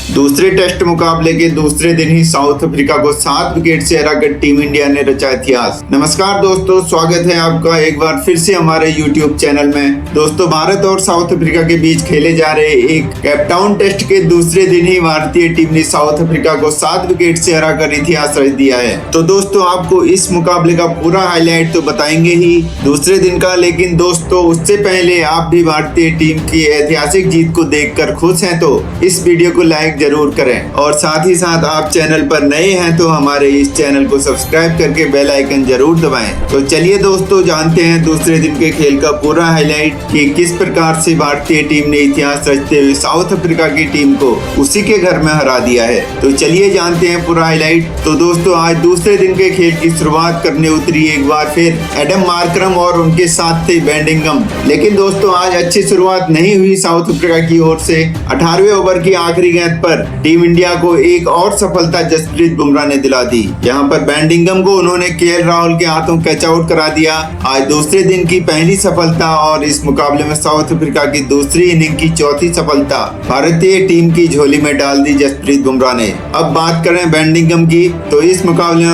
दूसरे टेस्ट मुकाबले के दूसरे दिन ही साउथ अफ्रीका को 7 विकेट से हराकर टीम इंडिया ने रचा इतिहास। नमस्कार दोस्तों, स्वागत है आपका एक बार फिर से हमारे यूट्यूब चैनल में। दोस्तों, भारत और साउथ अफ्रीका के बीच खेले जा रहे एक कैपटाउन टेस्ट के दूसरे दिन ही भारतीय टीम ने साउथ अफ्रीका को 7 विकेट से हराकर इतिहास रच दिया है। तो दोस्तों, आपको इस मुकाबले का पूरा हाईलाइट तो बताएंगे ही दूसरे दिन का, लेकिन दोस्तों उससे पहले आप भी भारतीय टीम की ऐतिहासिक जीत को देखकर खुश हैं तो इस वीडियो को लाइक जरूर करें और साथ ही साथ आप चैनल पर नए हैं तो हमारे इस चैनल को सब्सक्राइब करके बेल आइकन जरूर दबाएं। तो चलिए दोस्तों, जानते हैं दूसरे दिन के खेल का पूरा हाईलाइट कि किस प्रकार से भारतीय टीम ने इतिहास रचते हुए साउथ अफ्रीका की टीम को उसी के घर में हरा दिया है। तो चलिए जानते हैं पूरा हाईलाइट। तो दोस्तों, आज दूसरे दिन के खेल की शुरुआत करने उतरी एक बार फिर एडम मार्करम और उनके साथ थे बेंडिंगम। लेकिन दोस्तों, आज अच्छी शुरुआत नहीं हुई साउथ अफ्रीका की ओर से। 18वें ओवर की आखिरी गेंद पर टीम इंडिया को एक और सफलता जसप्रीत बुमराह ने दिला दी। यहाँ पर बेंडिंगम को उन्होंने केएल राहुल के हाथों कैच आउट करा दिया। आज दूसरे दिन की पहली सफलता और इस मुकाबले में साउथ अफ्रीका की दूसरी इनिंग की चौथी सफलता भारतीय टीम की झोली में डाल दी जसप्रीत बुमराह ने। अब बात करें बेंडिंगम की, तो इस मुकाबले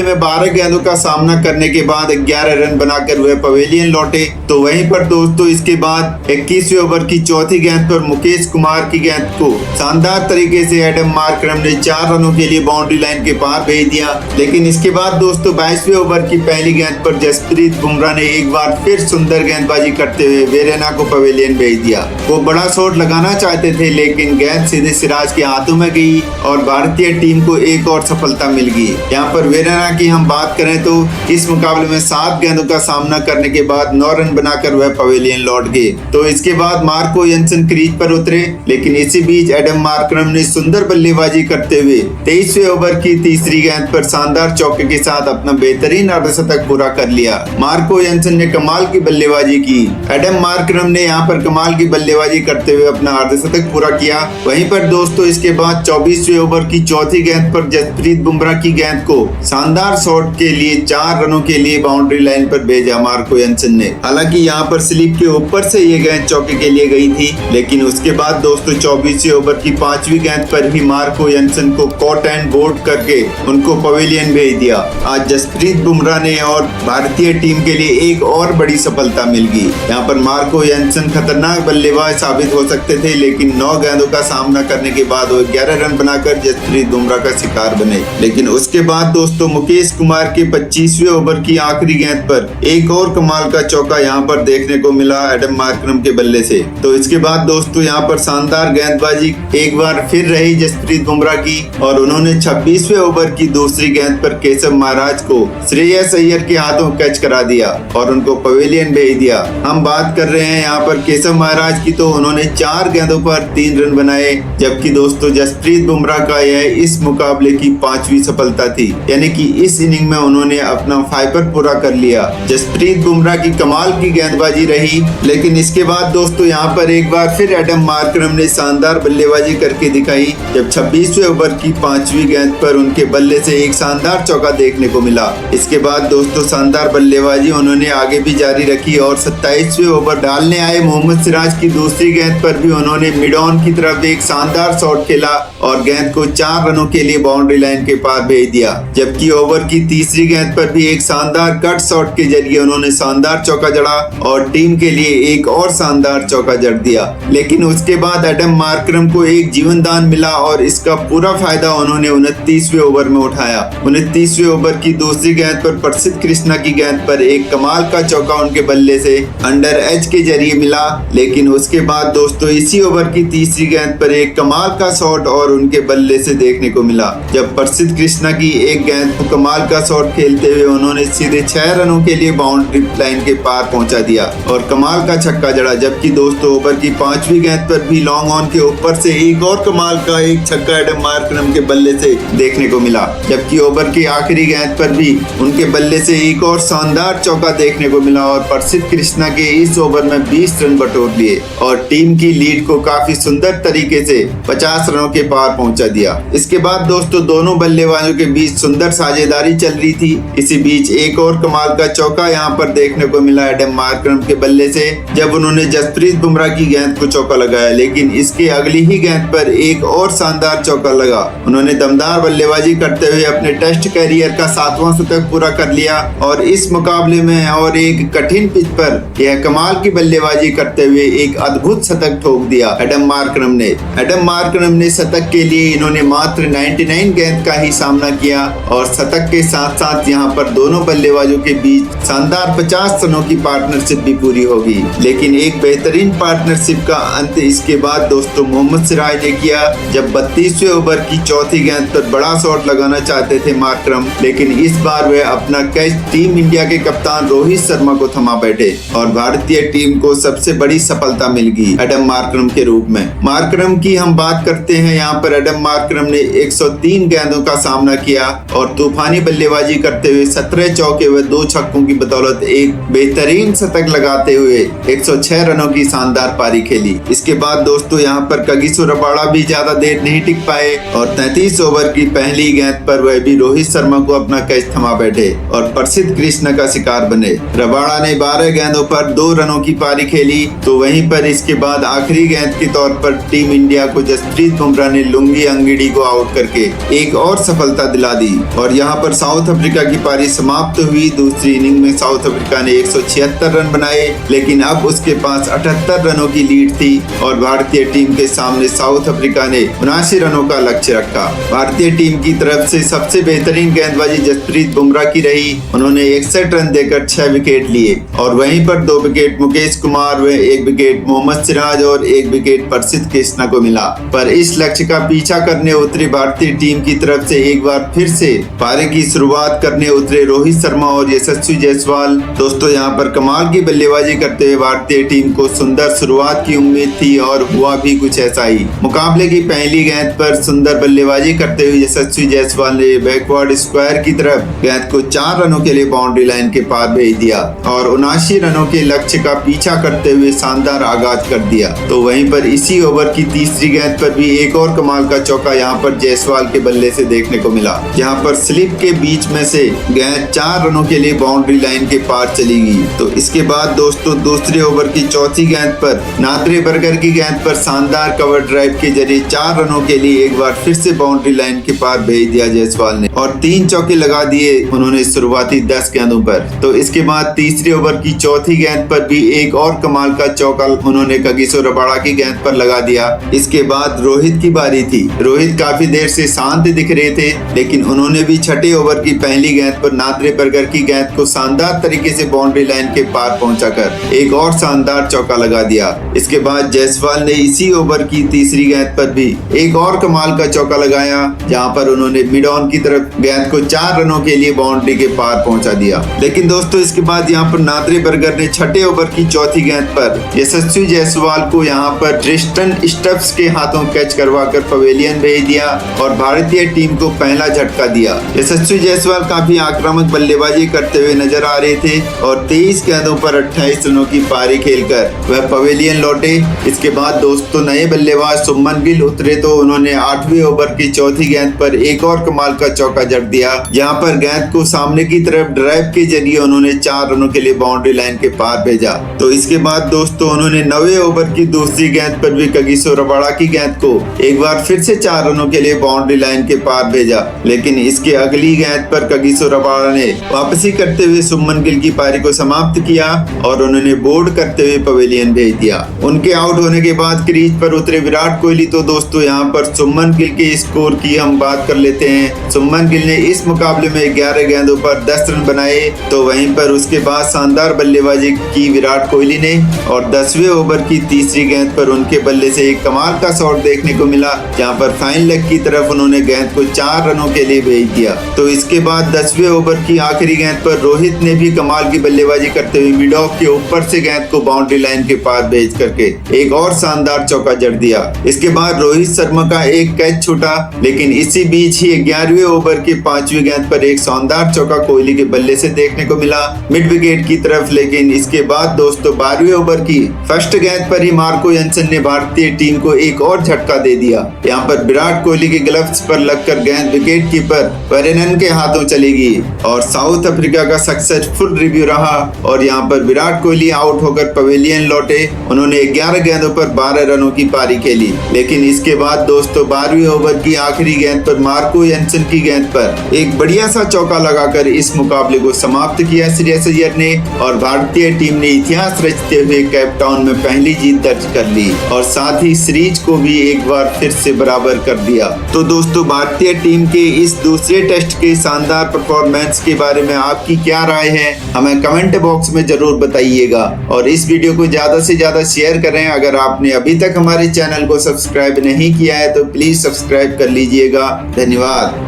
में 12 गेंदों का सामना करने के बाद 11 रन बनाकर वह पवेलियन लौटे। तो वहीं पर दोस्तों इसके बाद 21वें ओवर की चौथी गेंद पर मुकेश कुमार की गेंद को शानदार तरीके से एडम मार्करम ने 4 रनों के लिए बाउंड्री लाइन के पार भेज दिया। लेकिन इसके बाद दोस्तों 22वें ओवर की पहली गेंद पर जसप्रीत बुमराह ने एक बार फिर सुंदर गेंदबाजी करते हुए वेरेना को पवेलियन भेज दिया। वो बड़ा शॉट लगाना चाहते थे लेकिन गेंद सीधे सिराज के हाथों में गई और भारतीय टीम को एक और सफलता मिल गई। यहाँ पर वेरेना की हम बात करें तो इस मुकाबले में 7 गेंदों का सामना करने के बाद 9 रन बनाकर वह पवेलियन लौट गए। तो इसके बाद मार्को यंसन क्रीज पर उतरे, लेकिन इसी बीच एडम मार्करम ने सुंदर बल्लेबाजी करते हुए 23वें ओवर की तीसरी गेंद पर शानदार चौके के साथ अपना बेहतरीन अर्धशतक पूरा कर लिया। मार्को यंसन ने कमाल की बल्लेबाजी की। एडम मार्करम ने यहाँ पर कमाल की बल्लेबाजी करते हुए अपना अर्धशतक पूरा किया। वहीं पर दोस्तों इसके बाद 24वें ओवर की चौथी गेंद पर जसप्रीत बुमराह की गेंद को शानदार शॉट के लिए 4 रनों के लिए बाउंड्री लाइन पर भेजा मार्को यंसन ने। हालांकि यहाँ पर स्लिप के ऊपर से ये गेंद चौके के लिए गई थी, लेकिन उसके बाद दोस्तों 24वें ओवर की 5वीं गेंद पर ही मार्को यंसन को कॉट एंड बोर्ड करके उनको पवेलियन भेज दिया। आज जसप्रीत बुमराह ने और भारतीय टीम के लिए एक और बड़ी सफलता मिल गई। यहाँ पर मार्को यंसन खतरनाक बल्लेबाज साबित हो सकते थे, लेकिन 9 गेंदों का सामना करने के बाद वो 11 रन बनाकर जसप्रीत बुमराह का शिकार बने। लेकिन उसके बाद दोस्तों मुकेश कुमार के 25वें ओवर की आखिरी गेंद पर एक और कमाल का चौका यहाँ पर देखने को मिला एडम मार्करम के बल्ले से। तो इसके बाद दोस्तों यहाँ पर शानदार गेंदबाजी एक बार फिर रही जसप्रीत बुमराह की और उन्होंने 26वें ओवर की दूसरी गेंद पर केशव महाराज को श्रेयस अय्यर के हाथों कैच करा दिया और उनको पवेलियन भेज दिया। हम बात कर रहे हैं यहाँ पर केशव महाराज की, तो उन्होंने 4 गेंदों पर 3 रन बनाए, जबकि दोस्तों जसप्रीत बुमराह का यह इस मुकाबले की 5वीं सफलता थी, यानी कि इस इनिंग में उन्होंने अपना फाइबर पूरा कर लिया। जसप्रीत बुमराह की कमाल की गेंदबाजी रही। लेकिन इसके बाद दोस्तों यहाँ पर एक बार फिर एडम मार्करम ने शानदार बल्लेबाजी करके दिखाई, जब 26वें ओवर की 5वीं गेंद पर उनके बल्ले से एक शानदार चौका देखने को मिला। इसके बाद दोस्तों शानदार बल्लेबाजी उन्होंने आगे भी जारी रखी और 27वें ओवर डालने आए मोहम्मद सिराज की दूसरी गेंद पर भी उन्होंने मिड ऑन की तरफ एक शानदार शॉट खेला और गेंद को 4 रनों के लिए बाउंड्री लाइन के पार भेज दिया। जबकि ओवर की तीसरी गेंद पर भी एक शानदार कट शॉट के जरिए उन्होंने शानदार चौका जड़ा और टीम के लिए एक और शानदार चौका जड़ दिया। लेकिन उसके बाद एडम मार्करम को एक जीवन दान मिला और इसका पूरा फायदा उन्होंने 29वें ओवर में उठाया। 29वें ओवर की दूसरी गेंद पर प्रसिद्ध कृष्णा की गेंद पर एक कमाल का चौका उनके बल्ले से अंडर एज के जरिए मिला। लेकिन उसके बाद दोस्तों इसी ओवर की तीसरी गेंद पर एक कमाल का शॉट और उनके बल्ले से देखने को मिला, जब प्रसिद्ध कृष्णा की एक गेंद को कमाल का शॉट खेलते हुए उन्होंने सीधे 6 रनों के लिए बाउंड्री लाइन के पार पहुंचा दिया और कमाल का छक्का जड़ा। जबकि दोस्तों ओवर की 5वीं गेंद पर भी लॉन्ग ऑन के ऊपर से एक और कमाल का एक छक्का एडम मार्करम के बल्ले से देखने को मिला। जबकि ओवर की आखिरी गेंद पर भी उनके बल्ले से एक और शानदार चौका देखने को मिला और प्रसिद्ध कृष्णा के इस ओवर में 20 रन बटोर लिए और टीम की लीड को काफी सुंदर तरीके से 50 रनों के पार पहुंचा दिया। इसके बाद दोस्तों दोनों बल्लेबाजों के बीच सुंदर साझेदारी चल रही थी। इसी बीच एक और कमाल का चौका यहाँ पर देखने को मिला एडम मार्करम के बल्ले से, जब उन्होंने जसप्रीत बुमराह की गेंद को चौका लगाया। लेकिन लेकिन इसके अगली ही गेंद पर एक और शानदार चौका लगा। उन्होंने दमदार बल्लेबाजी करते हुए अपने टेस्ट कैरियर का 7वां शतक पूरा कर लिया और इस मुकाबले में और एक कठिन पिच पर यह कमाल की बल्लेबाजी करते हुए एक अद्भुत शतक ठोक दिया एडम मार्करम ने। एडम मार्करम ने शतक के लिए इन्होंने मात्र 99 गेंद का ही सामना किया और शतक के साथ साथ यहाँ पर दोनों बल्लेबाजों के बीच शानदार 50 रनों की पार्टनरशिप भी पूरी होगी। लेकिन एक बेहतरीन पार्टनरशिप का अंत इसके बाद दोस्तों मोहम्मद सिराज ने किया, जब 32वें ओवर की चौथी गेंद पर बड़ा शॉट लगाना चाहते थे मार्करम, लेकिन इस बार वे अपना कैच टीम इंडिया के कप्तान रोहित शर्मा को थमा बैठे और भारतीय टीम को सबसे बड़ी सफलता मिल गई एडम मार्करम के रूप में। मार्करम की हम बात करते हैं, यहाँ पर एडम मार्करम ने 103 गेंदों का सामना किया और तूफानी बल्लेबाजी करते हुए 17 चौके व 2 छक्कों की बदौलत एक बेहतरीन शतक लगाते हुए 106 रनों की शानदार पारी खेली। इसके बाद दोस्तों यहाँ पर कगिसो रबाड़ा भी ज्यादा देर नहीं टिक पाए और 33 ओवर की पहली गेंद पर वह भी रोहित शर्मा को अपना कैच थमा बैठे और प्रसिद्ध कृष्ण का शिकार बने। रबाड़ा ने 12 गेंदों पर 2 रनों की पारी खेली, तो वहीं पर इसके बाद आखिरी गेंद के तौर पर टीम इंडिया को जसप्रीत बुमराह ने लुंगी अंगड़ी को आउट करके एक और सफलता दिला दी और यहाँ पर साउथ अफ्रीका की पारी समाप्त हुई। दूसरी इनिंग में साउथ अफ्रीका ने 176 रन बनाए, लेकिन अब उसके पास 78 रनों की लीड थी और भारतीय टीम के सामने साउथ अफ्रीका ने 79 रनों का लक्ष्य रखा। भारतीय टीम की तरफ से सबसे बेहतरीन गेंदबाजी जसप्रीत बुमराह की रही। उन्होंने 61 रन देकर 6 विकेट लिए और वहीं पर 2 विकेट मुकेश कुमार व 1 विकेट मोहम्मद सिराज और 1 विकेट प्रसिद्ध कृष्णा को मिला। पर इस लक्ष्य का पीछा करने उतरी भारतीय टीम की तरफ से एक बार फिर से पारी की शुरुआत करने उतरे रोहित शर्मा और यशस्वी जायसवाल। दोस्तों यहाँ पर कमाल की बल्लेबाजी करते हुए भारतीय टीम को सुंदर शुरुआत की उम्मीद थी और हुआ भी कुछ ऐसा ही। मुकाबले की पहली गेंद पर सुंदर बल्लेबाजी करते हुए यशस्वी जायसवाल ने बैकवर्ड स्क्वायर की तरफ गेंद को 4 रनों के लिए बाउंड्री लाइन के पार भेज दिया और 79 रनों के लक्ष्य का पीछा करते हुए शानदार आगाज कर दिया। तो वहीं पर इसी ओवर की तीसरी गेंद पर भी एक और कमाल का चौका यहाँ पर जायसवाल के बल्ले से देखने को मिला, जहाँ पर स्लिप के बीच में से गेंद 4 रनों के लिए बाउंड्री लाइन के पार चली गई। तो इसके बाद दोस्तों दूसरे ओवर की चौथी गेंद पर नादरे बर्गर की गेंद पर शानदार कवर ड्राइव के जरिए 4 रनों के लिए एक बार फिर से बाउंड्री लाइन के पार भेज दिया जायसवाल ने और 3 चौके लगा दिए उन्होंने शुरुआती 10 गेंदों पर। तो इसके बाद तीसरे ओवर की चौथी गेंद पर भी एक और कमाल का चौका उन्होंने कगिसो रबाड़ा की गेंद पर लगा दिया। इसके बाद रोहित की बारी थी। रोहित काफी देर से शांत दिख रहे थे, लेकिन उन्होंने भी छठे ओवर की पहली गेंद पर नादरे बर्गर की गेंद को शानदार तरीके से बाउंड्री लाइन के पार पहुंचाकर एक और शानदार चौका लगा दिया। इसके बाद जायसवाल ने इसी ओवर की तीसरी गेंद पर भी एक और कमाल का चौका लगाया, जहां पर उन्होंने मिड ऑन की तरफ गेंद को 4 रनों के लिए बाउंड्री के पार पहुंचा दिया। लेकिन दोस्तों इसके बाद यहाँ पर नादरे बर्गर ने छठे ओवर की चौथी गेंद पर यशस्वी जायसवाल को यहाँ पर ट्रिस्टन स्टब्स के हाथों कैच करवाकर पवेलियन भेज दिया और भारतीय टीम को पहला झटका दिया। यशस्वी जायसवाल काफी आक्रामक बल्लेबाजी करते हुए नजर आ रहे थे और 23 गेंदों पर 28 रनों की पारी खेलकर वह पवेलियन लौटे। इसके बाद दोस्तों नए बल्लेबाज सुमन गिल उतरे, तो उन्होंने 8वें ओवर की चौथी गेंद पर एक और कमाल का चौका जड़ दिया, जहां पर गेंद को सामने की तरफ ड्राइव के जरिए उन्होंने 4 रनों के लिए बाउंड्री लाइन के पार भेजा। तो इसके बाद दोस्तों उन्होंने 9वें ओवर की दूसरी गेंद पर भी कगिसो रबाड़ा की गेंद को एक बार फिर से 4 रनों के लिए बाउंड्री लाइन के पार भेजा, लेकिन इसके अगली गेंद पर कगिसो रबाड़ा ने वापसी करते हुए सुमन गिल की पारी को समाप्त किया और उन्होंने बोल्ड करते हुए पवेलियन भेज दिया। उनके आउट होने के बाद क्रीज पर उतरे विराट कोहली। तो दोस्तों यहाँ पर सुमन गिल के स्कोर की हम बात कर लेते हैं। सुमन गिल ने इस मुकाबले में 11 गेंदों पर 10 रन बनाए, तो वहीं पर उसके बाद शानदार बल्लेबाजी की विराट कोहली ने और 10वें ओवर की तीसरी गेंद पर उनके बल्ले से एक कमाल का शॉट देखने को मिला, जहां पर फाइन लेग की तरफ उन्होंने गेंद को 4 रनों के लिए भेज दिया। तो इसके बाद 10वें ओवर की आखिरी गेंद पर रोहित ने भी कमाल की बल्लेबाजी करते हुए मिड ऑफ के ऊपर से गेंद को बाउंड्री लाइन के पार भेज करके एक और शानदार चौका जड़ दिया। इसके बाद रोहित शर्मा का एक कैच छूटा, लेकिन इसी बीच ही 11वें ओवर की 5वीं गेंद पर एक शानदार चौका कोहली के बल्ले से देखने को मिला मिड विकेट की तरफ। लेकिन इसके बाद दोस्तों 12वें ओवर की फर्स्ट गेंद पर ही मार्को यंसन ने भारतीय टीम को एक और झटका दे दिया। यहाँ पर विराट कोहली के ग्लव्स पर लगकर गेंद विकेट कीपर वेरेनन के हाथों चली गई और साउथ अफ्रीका का सक्सेसफुल रिव्यू रहा और यहाँ पर विराट कोहली आउट होकर पवेलियन लौटे। उन्होंने 11 गेंदों पर 12 12 रनों की पारी खेली, लेकिन इसके बाद दोस्तों 12वीं ओवर की आखिरी गेंद पर मार्को यानसन की गेंद पर एक बढ़िया सा चौका लगाकर इस मुकाबले को समाप्त किया श्रेयस अय्यर ने, और भारतीय टीम ने इतिहास रचते हुए केप टाउन में पहली जीत दर्ज कर ली और साथ ही सीरीज को भी एक बार फिर से बराबर कर दिया। तो दोस्तों, भारतीय टीम के इस दूसरे टेस्ट के शानदार परफॉर्मेंस के बारे में आपकी क्या राय है, हमें कमेंट बॉक्स में जरूर बताइएगा और इस वीडियो को ज्यादा से ज्यादा शेयर करें। अगर आपने अभी तक हमारे चैनल को सब्सक्राइब नहीं किया है तो प्लीज सब्सक्राइब कर लीजिएगा। धन्यवाद।